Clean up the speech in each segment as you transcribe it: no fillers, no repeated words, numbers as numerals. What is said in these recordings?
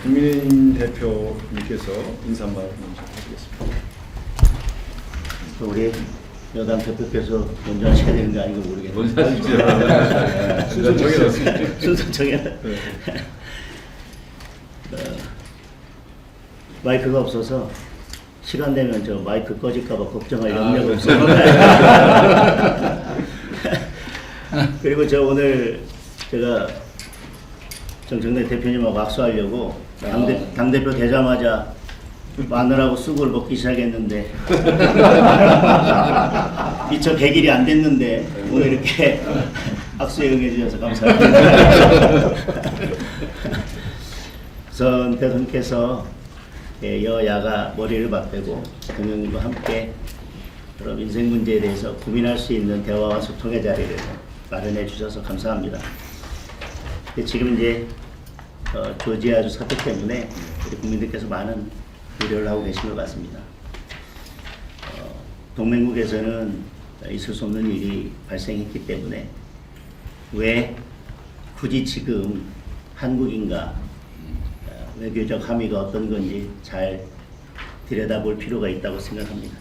국민의힘 대표님께서 인사 말씀 먼저 해주겠습니다. 우리 여당 대표께서 먼저 하셔야 되는 거 아닌가 모르겠네요. 먼저 하시죠. 순서 정해놨습니다. 순서 정해놨. 마이크가 없어서 시간 되면 저 마이크 꺼질까봐 걱정할 염려가 없어요. 그리고 저 오늘 제가 정청래 대표님하고 악수하려고 당대표 되자마자 마늘하고 쑥을 먹기 시작했는데 미처 100일이 안 됐는데 오늘 이렇게 악수에 응해주셔서 감사합니다. 우선 대통령께서 여야가 머리를 맞대고 대통령님과 함께 여러 민생 문제에 대해서 고민할 수 있는 대화와 소통의 자리를 마련해 주셔서 감사합니다. 지금 이제 조지아주 사태 때문에 우리 국민들께서 많은 우려를 하고 계신 것 같습니다. 동맹국에서는 있을 수 없는 일이 발생했기 때문에 왜 굳이 지금 한국인가 외교적 함의가 어떤 건지 잘 들여다볼 필요가 있다고 생각합니다.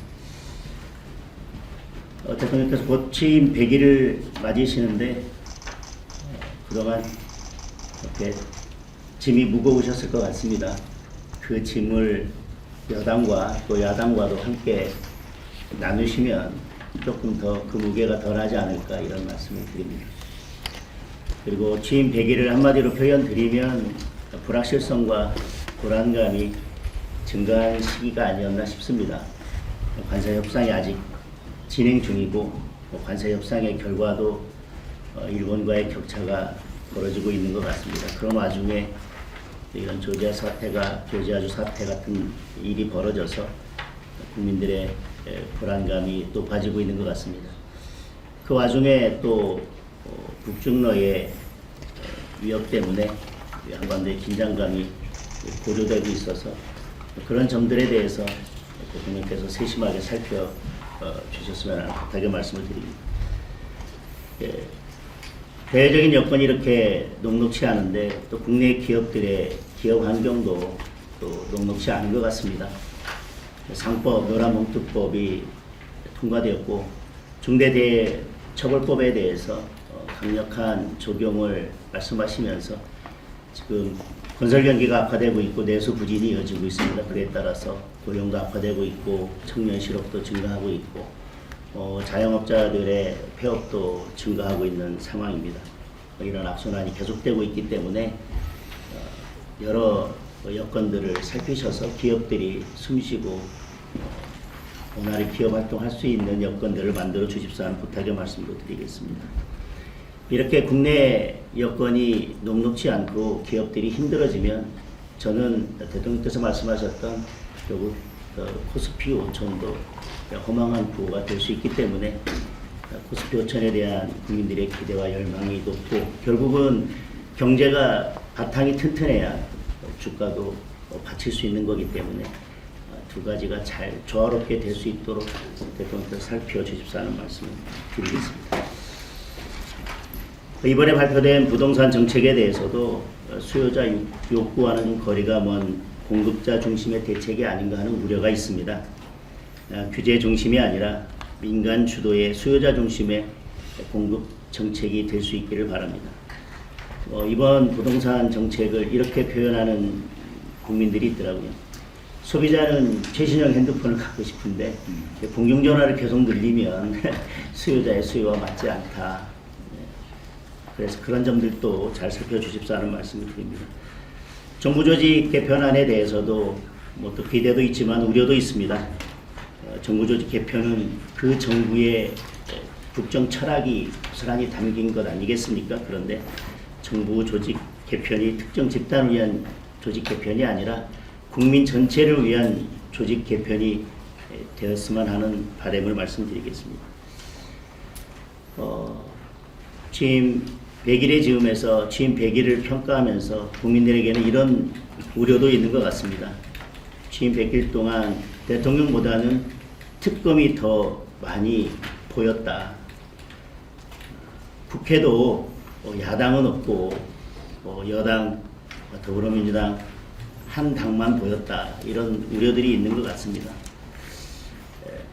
대통령께서 곧 취임 100일을 맞이시는데 그동안 이렇게 짐이 무거우셨을 것 같습니다. 그 짐을 여당과 또 야당과도 함께 나누시면 조금 더 그 무게가 덜하지 않을까 이런 말씀을 드립니다. 그리고 취임 100일을 한마디로 표현 드리면 불확실성과 불안감이 증가한 시기가 아니었나 싶습니다. 관세 협상이 아직 진행 중이고 관세 협상의 결과도 일본과의 격차가 벌어지고 있는 것 같습니다. 그런 와중에 이런 조지아주 사태 같은 일이 벌어져서 국민들의 불안감이 높아지고 있는 것 같습니다. 그 와중에 또 북중러의 위협 때문에 한반도의 긴장감이 고조되고 있어서 그런 점들에 대해서 대통령께서 세심하게 살펴주셨으면 하는 부탁의 말씀을 드립니다. 대외적인 여건이 이렇게 녹록치 않은데 또 국내 기업들의 기업 환경도 또 녹록치 않은 것 같습니다. 상법, 노란봉투법이 통과되었고 중대재해처벌법에 대해서 강력한 적용을 말씀하시면서 지금 건설 경기가 악화되고 있고 내수 부진이 이어지고 있습니다. 그에 따라서 고용도 악화되고 있고 청년 실업도 증가하고 있고 자영업자들의 폐업도 증가하고 있는 상황입니다. 이런 악순환이 계속되고 있기 때문에 여러 여건들을 살피셔서 기업들이 숨쉬고 원활히 기업 활동할 수 있는 여건들을 만들어 주십사 하는 부탁의 말씀도 드리겠습니다. 이렇게 국내 여건이 녹록치 않고 기업들이 힘들어지면 저는 대통령께서 말씀하셨던 결국 코스피 5천도 허망한 구호가 될 수 있기 때문에 코스피 5천에 대한 국민들의 기대와 열망이 높고 결국은 경제가 바탕이 튼튼해야 주가도 받칠 수 있는 거기 때문에 두 가지가 잘 조화롭게 될 수 있도록 대통령께서 살펴주십사 하는 말씀을 드리겠습니다. 이번에 발표된 부동산 정책에 대해서도 수요자 욕구와는 거리가 먼 공급자 중심의 대책이 아닌가 하는 우려가 있습니다. 규제 중심이 아니라 민간 주도의 수요자 중심의 공급 정책이 될 수 있기를 바랍니다. 이번 부동산 정책을 이렇게 표현하는 국민들이 있더라고요. 소비자는 최신형 핸드폰을 갖고 싶은데 공중전화를 계속 늘리면 수요자의 수요와 맞지 않다. 그래서 그런 점들도 잘 살펴주십사 하는 말씀을 드립니다. 정부 조직 개편안에 대해서도 또 기대도 있지만 우려도 있습니다. 정부 조직 개편은 그 정부의 국정 철학이 고스란히 담긴 것 아니겠습니까? 그런데 정부 조직 개편이 특정 집단을 위한 조직 개편이 아니라 국민 전체를 위한 조직 개편이 되었으면 하는 바람을 말씀드리겠습니다. 취임 100일의 즈음에서 취임 100일을 평가하면서 국민들에게는 이런 우려도 있는 것 같습니다. 취임 100일 동안 대통령보다는 특검이 더 많이 보였다. 국회도 야당은 없고 여당, 더불어민주당, 한 당만 보였다 이런 우려들이 있는 것 같습니다.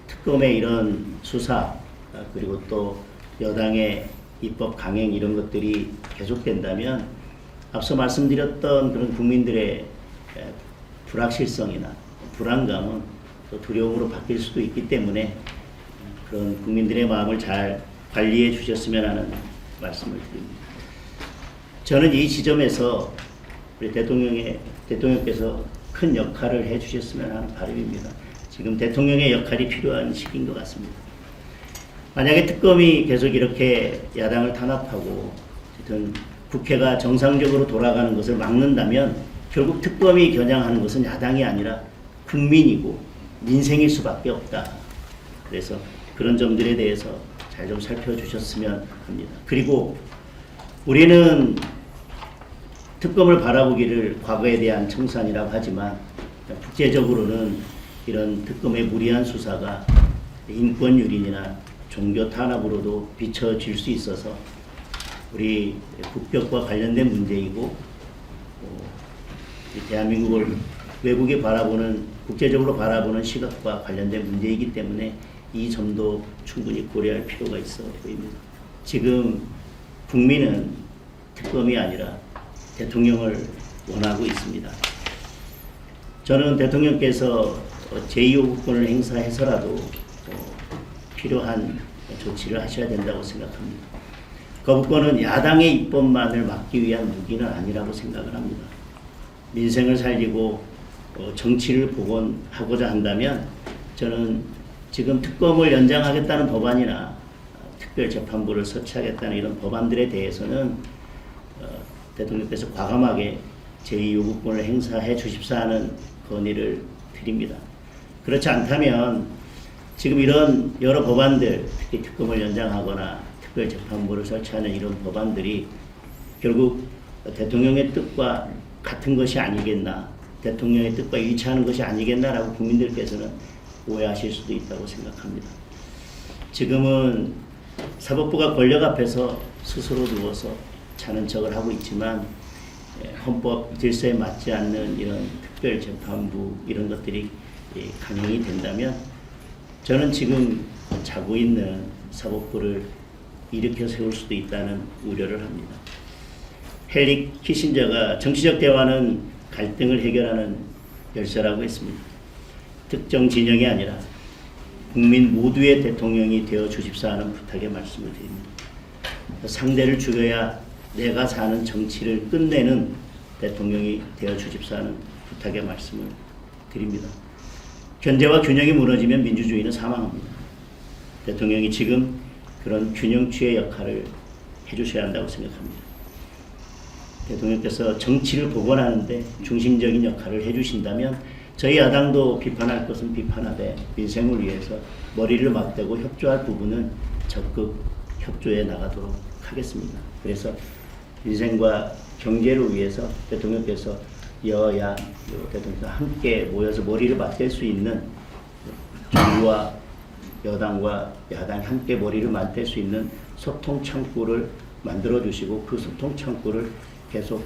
특검의 이런 수사 그리고 또 여당의 입법 강행 이런 것들이 계속된다면 앞서 말씀드렸던 그런 국민들의 불확실성이나 불안감은 또 두려움으로 바뀔 수도 있기 때문에 그런 국민들의 마음을 잘 관리해 주셨으면 하는 말씀을 드립니다. 저는 이 지점에서 우리 대통령께서 큰 역할을 해 주셨으면 하는 바람입니다. 지금 대통령의 역할이 필요한 시기인 것 같습니다. 만약에 특검이 계속 이렇게 야당을 탄압하고 어쨌든 국회가 정상적으로 돌아가는 것을 막는다면 결국 특검이 겨냥하는 것은 야당이 아니라 국민이고 민생일 수밖에 없다. 그래서 그런 점들에 대해서 잘 좀 살펴주셨으면 합니다. 그리고 우리는 특검을 바라보기를 과거에 대한 청산이라고 하지만 국제적으로는 이런 특검의 무리한 수사가 인권 유린이나 종교 탄압으로도 비춰질 수 있어서 우리 국격과 관련된 문제이고 대한민국을 외국에 바라보는 국제적으로 바라보는 시각과 관련된 문제이기 때문에 이 점도 충분히 고려할 필요가 있어 보입니다. 지금 국민은 특검이 아니라 대통령을 원하고 있습니다. 저는 대통령께서 제2요구권을 행사해서라도 필요한 조치를 하셔야 된다고 생각합니다. 거부권은 야당의 입법만을 막기 위한 무기는 아니라고 생각을 합니다. 민생을 살리고 정치를 복원하고자 한다면 저는 지금 특검을 연장하겠다는 법안이나 특별재판부를 설치하겠다는 이런 법안들에 대해서는 대통령께서 과감하게 제2요구권을 행사해 주십사 하는 건의를 드립니다. 그렇지 않다면 지금 이런 여러 법안들, 특히 특검을 연장하거나 특별재판부를 설치하는 이런 법안들이 결국 대통령의 뜻과 같은 것이 아니겠나, 대통령의 뜻과 일치하는 것이 아니겠나라고 국민들께서는 오해하실 수도 있다고 생각합니다. 지금은 사법부가 권력 앞에서 스스로 누워서 자는 척을 하고 있지만 헌법 질서에 맞지 않는 이런 특별재판부 이런 것들이 강행이 된다면 저는 지금 자고 있는 사법부를 일으켜 세울 수도 있다는 우려를 합니다. 헨리 키신저가 정치적 대화는 갈등을 해결하는 열쇠라고 했습니다. 특정 진영이 아니라 국민 모두의 대통령이 되어 주십사 하는 부탁의 말씀을 드립니다. 상대를 죽여야 내가 사는 정치를 끝내는 대통령이 되어 주십사 하는 부탁의 말씀을 드립니다. 견제와 균형이 무너지면 민주주의는 사망합니다. 대통령이 지금 그런 균형추의 역할을 해주셔야 한다고 생각합니다. 대통령께서 정치를 복원하는데 중심적인 역할을 해주신다면 저희 야당도 비판할 것은 비판하되 민생을 위해서 머리를 맞대고 협조할 부분은 적극 협조해 나가도록 하겠습니다. 그래서 민생과 경제를 위해서 대통령께서 여야 대통령과 함께 모여서 머리를 맞댈 수 있는 정부와 여당과 야당이 함께 머리를 맞댈 수 있는 소통 창구를 만들어 주시고 그 소통 창구를 계속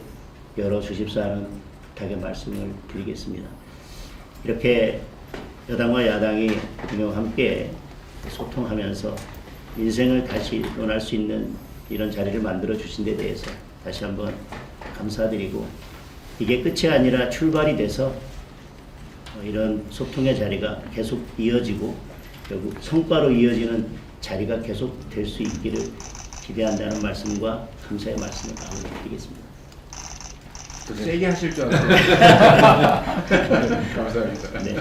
열어 주십사 하는 부탁의 말씀을 드리겠습니다. 이렇게 여당과 야당이 대통령과 함께 소통하면서 민생을 다시 논할 수 있는 이런 자리를 만들어 주신 데 대해서 다시 한번 감사드리고 이게 끝이 아니라 출발이 돼서 이런 소통의 자리가 계속 이어지고 결국 성과로 이어지는 자리가 계속 될 수 있기를 기대한다는 말씀과 감사의 말씀을 드리겠습니다. 세게 하실 줄 알았어요. 감사합니다. 네.